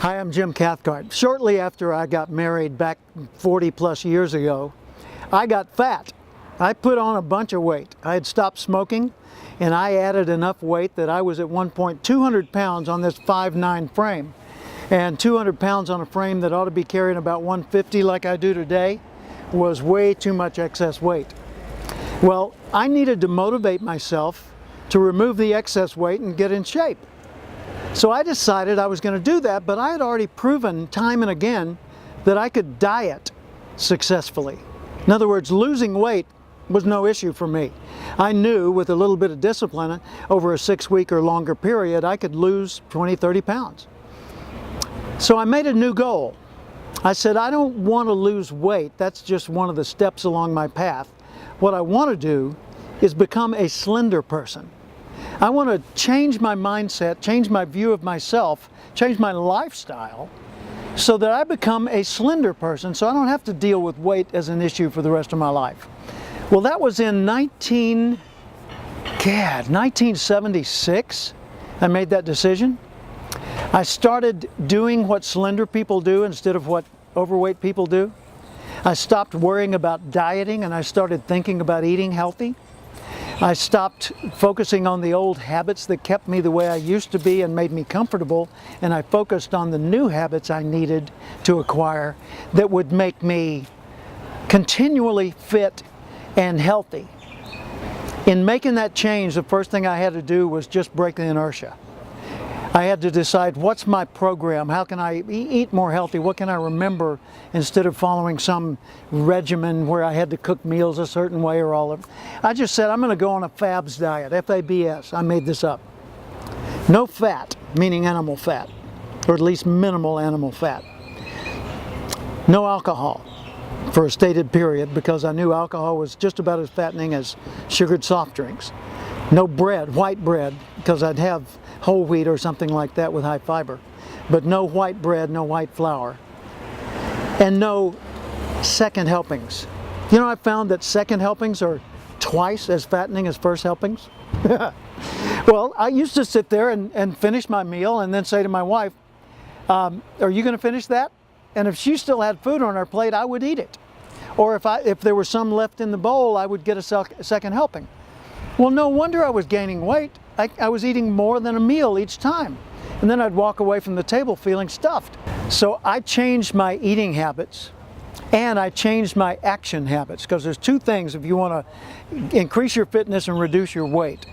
Hi, I'm Jim Cathcart. Shortly after I got married back 40 plus years ago, I got fat. I put on a bunch of weight. I had stopped smoking and I added enough weight that I was at one point 200 pounds on this 5'9" frame. And 200 pounds on a frame that ought to be carrying about 150 like I do today was way too much excess weight. Well, I needed to motivate myself to remove the excess weight and get in shape. So I decided I was going to do that, but I had already proven time and again that I could diet successfully. In other words, losing weight was no issue for me. I knew with a little bit of discipline over a 6-week or longer period, I could lose 20, 30 pounds. So I made a new goal. I said, I don't want to lose weight. That's just one of the steps along my path. What I want to do is become a slender person. I want to change my mindset, change my view of myself, change my lifestyle so that I become a slender person so I don't have to deal with weight as an issue for the rest of my life. Well, that was in 1976. I made that decision. I started doing what slender people do instead of what overweight people do. I stopped worrying about dieting and I started thinking about eating healthy. I stopped focusing on the old habits that kept me the way I used to be and made me comfortable, and I focused on the new habits I needed to acquire that would make me continually fit and healthy. In making that change, the first thing I had to do was just break the inertia. I had to decide, what's my program? How can I eat more healthy? What can I remember instead of following some regimen where I had to cook meals a certain way or all of it? I just said, I'm going to go on a FABS diet, F-A-B-S. I made this up. No fat, meaning animal fat, or at least minimal animal fat. No alcohol for a stated period because I knew alcohol was just about as fattening as sugared soft drinks. No bread, white bread, because I'd have whole wheat or something like that with high fiber. But no white bread, no white flour. And no second helpings. You know, I found that second helpings are twice as fattening as first helpings. Well, I used to sit there and finish my meal and then say to my wife, are you going to finish that? And if she still had food on her plate, I would eat it. Or if there was some left in the bowl, I would get a second helping. Well, no wonder I was gaining weight. I was eating more than a meal each time. And then I'd walk away from the table feeling stuffed. So I changed my eating habits and I changed my action habits, because there's two things if you want to increase your fitness and reduce your weight.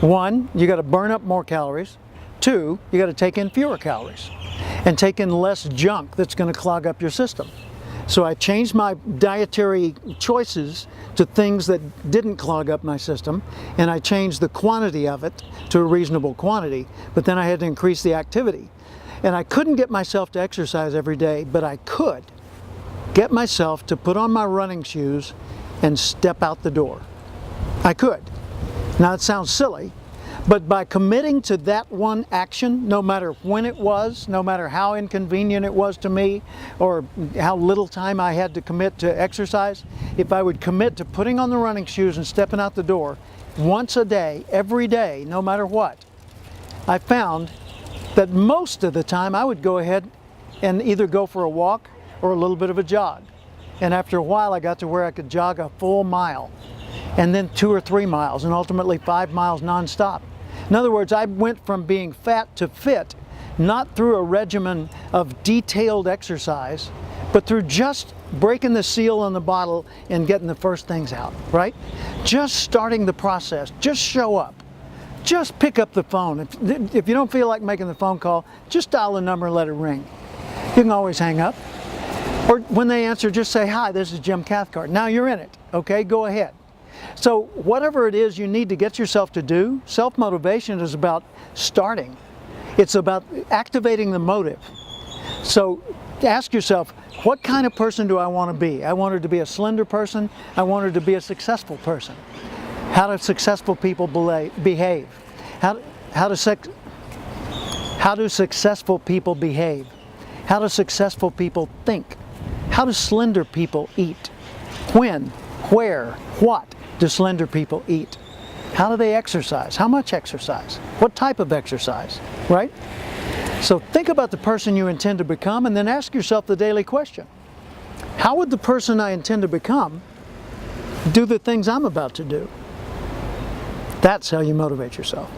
One, you got to burn up more calories. Two, you got to take in fewer calories and take in less junk that's going to clog up your system. So I changed my dietary choices to things that didn't clog up my system, and I changed the quantity of it to a reasonable quantity, but then I had to increase the activity. And I couldn't get myself to exercise every day, but I could get myself to put on my running shoes and step out the door. I could. Now it sounds silly, but by committing to that one action, no matter when it was, no matter how inconvenient it was to me, or how little time I had to commit to exercise, if I would commit to putting on the running shoes and stepping out the door once a day, every day, no matter what, I found that most of the time I would go ahead and either go for a walk or a little bit of a jog. And after a while I got to where I could jog a full mile, and then 2 or 3 miles, and ultimately 5 miles nonstop. In other words, I went from being fat to fit, not through a regimen of detailed exercise, but through just breaking the seal on the bottle and getting the first things out, right? Just starting the process, just show up. Just pick up the phone. If you don't feel like making the phone call, just dial the number and let it ring. You can always hang up. Or when they answer, just say, hi, this is Jim Cathcart. Now you're in it, okay? Go ahead. So whatever it is you need to get yourself to do, self-motivation is about starting. It's about activating the motive. So ask yourself, what kind of person do I want to be? I want her to be a slender person. I want her to be a successful person. How do successful people behave? How do successful people behave? How do successful people think? How do slender people eat? When, where, what do slender people eat? How do they exercise? How much exercise? What type of exercise, right? So think about the person you intend to become, and then ask yourself the daily question: how would the person I intend to become do the things I'm about to do? That's how you motivate yourself.